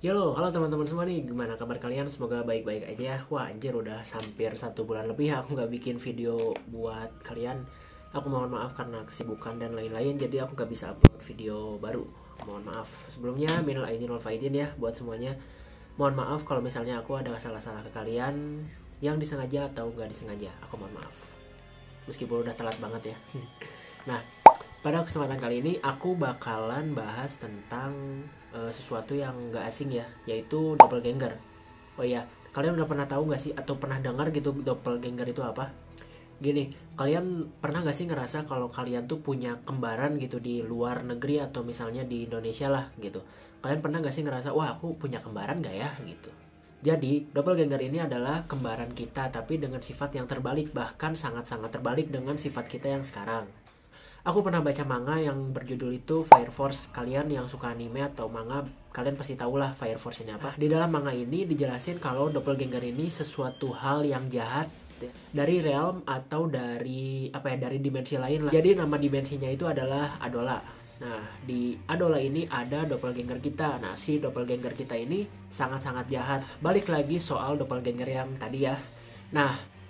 Halo teman-teman semua nih, gimana kabar kalian? Semoga baik-baik aja ya. Wah anjir udah hampir 1 bulan lebih aku nggak bikin video buat kalian. Aku mohon maaf karena kesibukan dan lain-lain, jadi aku nggak bisa upload video baru. Mohon maaf. Sebelumnya minal aidin wal faizin ya buat semuanya. Mohon maaf kalau misalnya aku ada salah-salah ke kalian yang disengaja atau nggak disengaja. Aku mohon maaf. Meskipun udah telat banget ya. Nah, pada kesempatan kali ini aku bakalan bahas tentang sesuatu yang gak asing ya, yaitu doppelganger. Oh iya, kalian udah pernah tahu gak sih atau pernah dengar gitu doppelganger itu apa? Gini, kalian pernah gak sih ngerasa kalau kalian tuh punya kembaran gitu di luar negeri atau misalnya di Indonesia lah gitu. Kalian pernah gak sih ngerasa, wah aku punya kembaran gak ya gitu. Jadi, doppelganger ini adalah kembaran kita tapi dengan sifat yang terbalik, bahkan sangat-sangat terbalik dengan sifat kita yang sekarang. Aku pernah baca manga yang berjudul itu Fire Force. Kalian yang suka anime atau manga, kalian pasti tahu lah Fire Force ini apa. Di dalam manga ini dijelasin kalau doppelganger ini sesuatu hal yang jahat dari realm atau dari dari dimensi lain lah. Jadi nama dimensinya itu adalah Adola. Nah, di Adola ini ada doppelganger kita. Nah, si doppelganger kita ini sangat-sangat jahat. Balik lagi soal doppelganger yang tadi ya. Nah,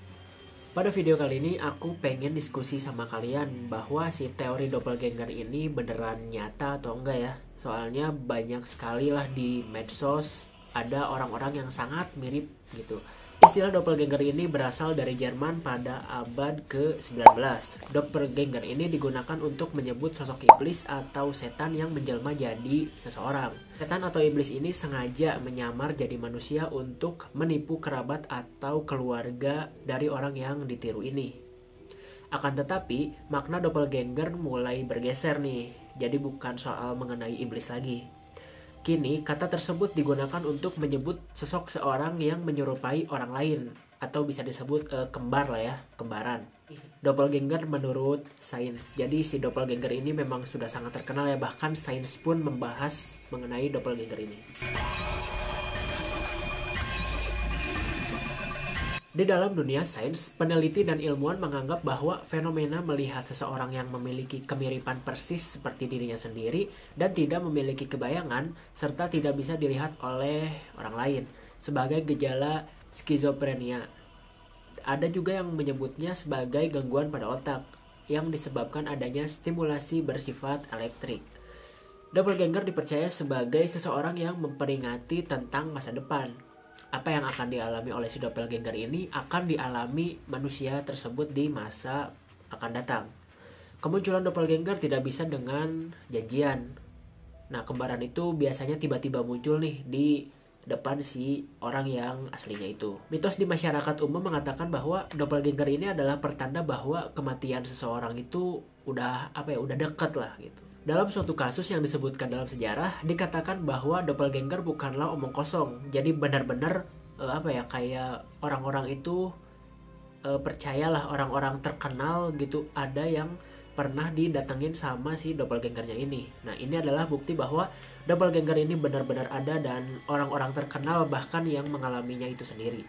pada video kali ini aku pengen diskusi sama kalian bahwa si teori doppelganger ini beneran nyata atau enggak ya. Soalnya banyak sekali lah di medsos ada orang-orang yang sangat mirip gitu. Istilah doppelganger ini berasal dari Jerman pada abad ke-19. Doppelganger ini digunakan untuk menyebut sosok iblis atau setan yang menjelma jadi seseorang. Setan atau iblis ini sengaja menyamar jadi manusia untuk menipu kerabat atau keluarga dari orang yang ditiru ini. Akan tetapi, makna doppelganger mulai bergeser nih. Jadi bukan soal mengenai iblis lagi. Kini, kata tersebut digunakan untuk menyebut sosok seorang yang menyerupai orang lain, atau bisa disebut kembar lah ya, kembaran. Doppelganger menurut sains. Jadi si doppelganger ini memang sudah sangat terkenal ya, bahkan sains pun membahas mengenai doppelganger ini. Di dalam dunia sains, peneliti dan ilmuwan menganggap bahwa fenomena melihat seseorang yang memiliki kemiripan persis seperti dirinya sendiri dan tidak memiliki kebayangan serta tidak bisa dilihat oleh orang lain sebagai gejala skizofrenia. Ada juga yang menyebutnya sebagai gangguan pada otak yang disebabkan adanya stimulasi bersifat elektrik. Doppelganger dipercaya sebagai seseorang yang memperingati tentang masa depan. Apa yang akan dialami oleh si doppelganger ini akan dialami manusia tersebut di masa akan datang. Kemunculan doppelganger tidak bisa dengan janjian. Nah, kembaran itu biasanya tiba-tiba muncul nih di depan si orang yang aslinya itu. Mitos di masyarakat umum mengatakan bahwa doppelganger ini adalah pertanda bahwa kematian seseorang itu udah dekat lah gitu. Dalam suatu kasus yang disebutkan dalam sejarah, dikatakan bahwa doppelganger bukanlah omong kosong. Jadi benar-benar kayak orang-orang itu percayalah, orang-orang terkenal gitu ada yang pernah didatengin sama si doppelgangernya ini. Nah, ini adalah bukti bahwa doppelganger ini benar-benar ada dan orang-orang terkenal bahkan yang mengalaminya itu sendiri.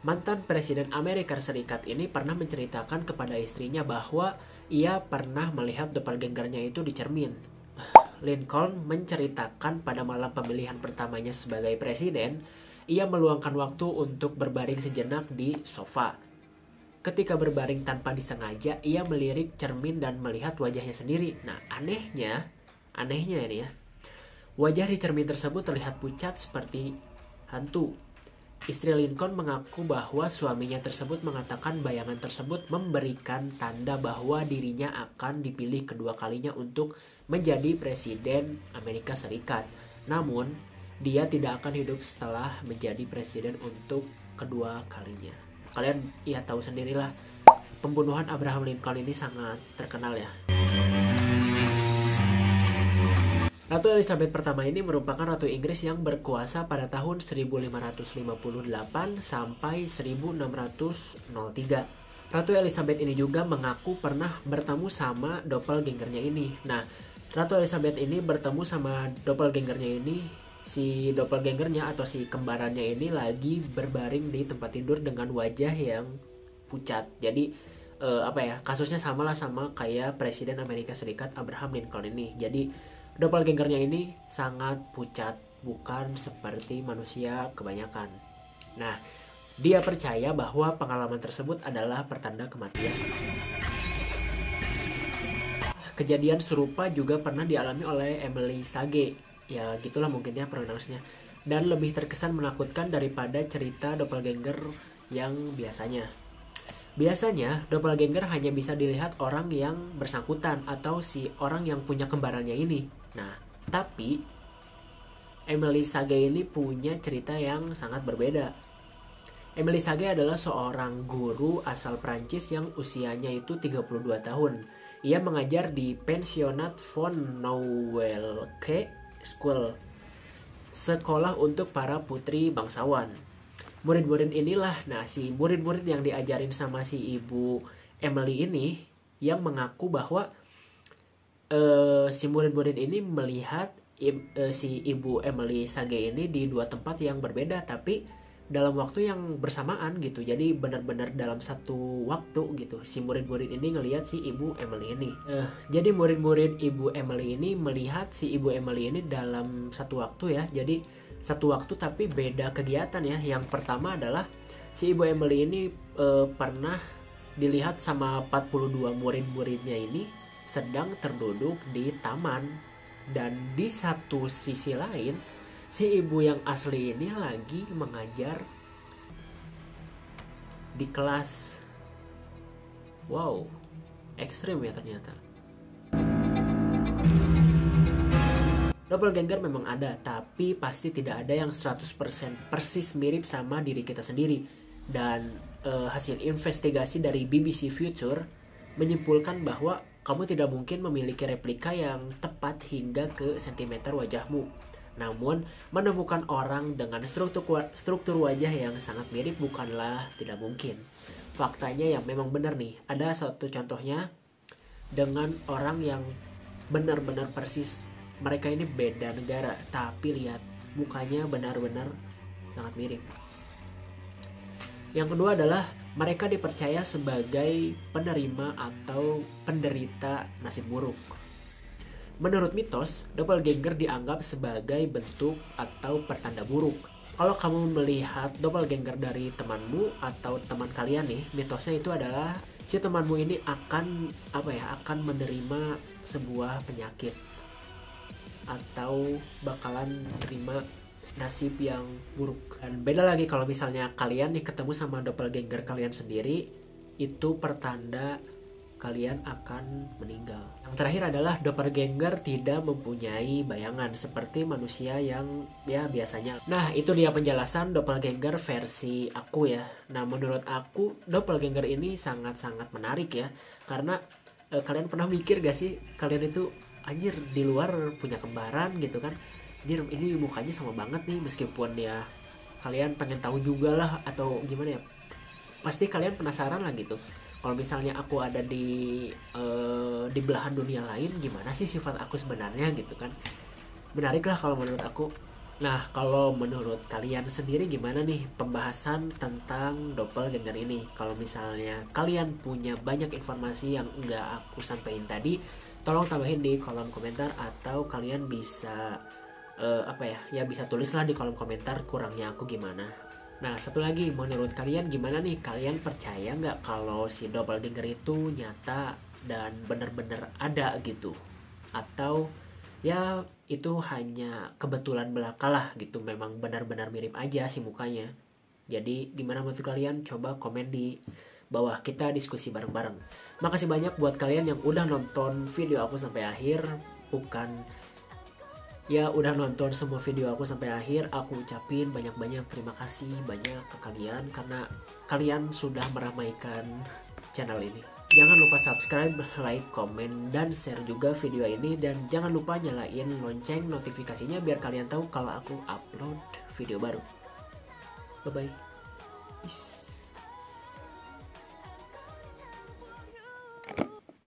Mantan Presiden Amerika Serikat ini pernah menceritakan kepada istrinya bahwa ia pernah melihat doppelgangernya itu di cermin. Lincoln menceritakan pada malam pemilihan pertamanya sebagai presiden, ia meluangkan waktu untuk berbaring sejenak di sofa. Ketika berbaring tanpa disengaja, ia melirik cermin dan melihat wajahnya sendiri. Nah, anehnya ini ya, wajah di cermin tersebut terlihat pucat seperti hantu. Istri Lincoln mengaku bahwa suaminya tersebut mengatakan bayangan tersebut memberikan tanda bahwa dirinya akan dipilih kedua kalinya untuk menjadi presiden Amerika Serikat. Namun, dia tidak akan hidup setelah menjadi presiden untuk kedua kalinya. Kalian ya tahu sendirilah, pembunuhan Abraham Lincoln ini sangat terkenal ya. Ratu Elizabeth pertama ini merupakan Ratu Inggris yang berkuasa pada tahun 1558 sampai 1603. Ratu Elizabeth ini juga mengaku pernah bertemu sama doppelgangernya ini. Nah, Ratu Elizabeth ini bertemu sama doppelgangernya ini. Si doppelgangernya atau si kembarannya ini lagi berbaring di tempat tidur dengan wajah yang pucat. Jadi kasusnya sama lah sama kayak Presiden Amerika Serikat Abraham Lincoln ini. Jadi Doppelgangernya ini sangat pucat, bukan seperti manusia kebanyakan. Nah, dia percaya bahwa pengalaman tersebut adalah pertanda kematian. Kejadian serupa juga pernah dialami oleh Emily Sage. Ya gitulah mungkinnya pronunciasinya. Dan lebih terkesan menakutkan daripada cerita doppelganger yang biasanya. Biasanya, doppelganger hanya bisa dilihat orang yang bersangkutan atau si orang yang punya kembarannya ini. Nah, tapi Emily Sage ini punya cerita yang sangat berbeda. Emily Sage adalah seorang guru asal Prancis yang usianya itu 32 tahun. Ia mengajar di Pensionnat von Nouwelke School, sekolah untuk para putri bangsawan. Murid-murid inilah, si murid-murid yang diajarin sama si ibu Emily ini yang mengaku bahwa si murid-murid ini melihat si ibu Emily Sage ini di dua tempat yang berbeda, tapi dalam waktu yang bersamaan gitu. Jadi benar-benar dalam satu waktu gitu si murid-murid ini ngelihat si ibu Emily ini. Jadi murid-murid ibu Emily ini melihat si ibu Emily ini dalam satu waktu ya. Jadi satu waktu tapi beda kegiatan ya. Yang pertama adalah si ibu Emily ini pernah dilihat sama 42 murid-muridnya ini sedang terduduk di taman. Dan di satu sisi lain si ibu yang asli ini lagi mengajar di kelas. Wow, ekstrim ya ternyata. Doppelganger memang ada, tapi pasti tidak ada yang 100% persis mirip sama diri kita sendiri. Dan hasil investigasi dari BBC Future menyimpulkan bahwa kamu tidak mungkin memiliki replika yang tepat hingga ke sentimeter wajahmu. Namun, menemukan orang dengan struktur wajah yang sangat mirip bukanlah tidak mungkin. Faktanya yang memang benar nih. Ada satu contohnya dengan orang yang benar-benar persis. Mereka ini beda negara, tapi lihat mukanya benar-benar sangat mirip. Yang kedua adalah mereka dipercaya sebagai penerima atau penderita nasib buruk. Menurut mitos, doppelganger dianggap sebagai bentuk atau pertanda buruk. Kalau kamu melihat doppelganger dari temanmu atau teman kalian nih, mitosnya itu adalah si temanmu ini akan menerima sebuah penyakit atau bakalan menerima nasib yang buruk. Dan beda lagi kalau misalnya kalian nih ketemu sama doppelganger kalian sendiri, itu pertanda kalian akan meninggal. Yang terakhir adalah doppelganger tidak mempunyai bayangan seperti manusia yang ya biasanya. Nah, itu dia penjelasan doppelganger versi aku ya. Nah, menurut aku doppelganger ini sangat-sangat menarik ya. Karena kalian pernah mikir gak sih, kalian itu anjir di luar punya kembaran gitu kan. Anjir ini mukanya sama banget nih, meskipun ya kalian pengen tahu juga lah atau gimana ya. Pasti kalian penasaran lah gitu. Kalau misalnya aku ada di belahan dunia lain, gimana sih sifat aku sebenarnya gitu kan. Menarik lah kalau menurut aku. Nah, kalau menurut kalian sendiri gimana nih pembahasan tentang doppelganger ini? Kalau misalnya kalian punya banyak informasi yang enggak aku sampaikan tadi, tolong tambahin di kolom komentar, atau kalian bisa bisa tulislah di kolom komentar kurangnya aku gimana. Nah, satu lagi, menurut kalian gimana nih? Kalian percaya nggak kalau si doppelganger itu nyata dan benar-benar ada gitu? Atau ya itu hanya kebetulan belaka lah gitu, memang benar-benar mirip aja si mukanya. Jadi gimana menurut kalian? Coba komen di bawah, kita diskusi bareng-bareng. Makasih banyak buat kalian yang udah nonton video aku sampai akhir. Udah nonton semua video aku sampai akhir. Aku ucapin banyak-banyak terima kasih banyak ke kalian, karena kalian sudah meramaikan channel ini. Jangan lupa subscribe, like, komen, dan share juga video ini. Dan jangan lupa nyalain lonceng notifikasinya biar kalian tahu kalau aku upload video baru. Bye-bye. Peace.